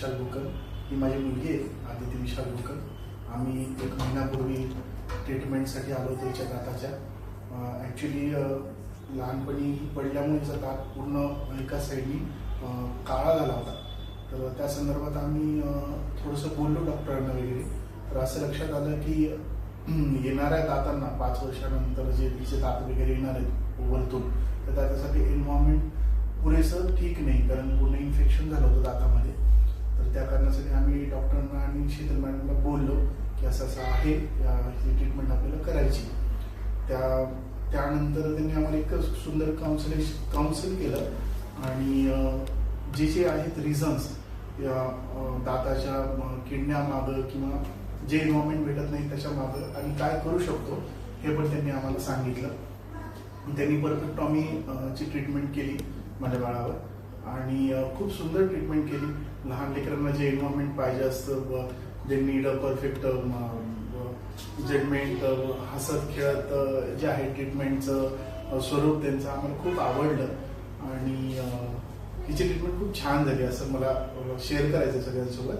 विशाल भुकल, ही माझी मुलगी आहे आदिती विशाल भुकल. आम्ही 1 महिन्यापूर्वी ट्रीटमेंटसाठी आलो होतो तिच्या दाताच्या. ॲक्च्युली लहानपणी पडल्यामुळे तिचा दात पूर्ण एका साईडनी काळा झाला होता. तर त्या संदर्भात आम्ही थोडंसं बोललो डॉक्टरांना वगैरे. तर असं लक्षात आलं की येणाऱ्या दातांना 5 वर्षानंतर जे तिचे दात वगैरे येणार आहेत वरतून, तर त्याच्यासाठी एन्व्हायरमेंट पुरेसं ठीक नाही, कारण पूर्ण इन्फेक्शन झालं होतं दातामध्ये. तर त्या कारणासाठी आम्ही डॉक्टरांना आणि शीतल मॅडमला बोललो की असं असं आहे, ही ट्रीटमेंट आपल्याला करायची. त्यानंतर त्यांनी आम्हाला एक सुंदर काउन्सिल केलं आणि जे जे आहेत रिझन्स दाताच्या किडण्यामागं किंवा जे एन्व्हायरमेंट भेटत नाही त्याच्या मागं आणि काय करू शकतो हे पण त्यांनी आम्हाला सांगितलं. त्यांनी परफेक्टॉमी ची ट्रीटमेंट केली माझ्या बाळावर आणि खूप सुंदर ट्रीटमेंट केली. लहान लेकरांना जे एन्व्हायरमेंट पाहिजे असतं, जे नीड परफेक्ट जजमेंट, हसत खेळत जे आहे ट्रीटमेंटचं स्वरूप त्यांचं आम्हाला खूप आवडलं आणि हिची ट्रीटमेंट खूप छान झाली असं मला शेअर करायचं सगळ्यांसोबत.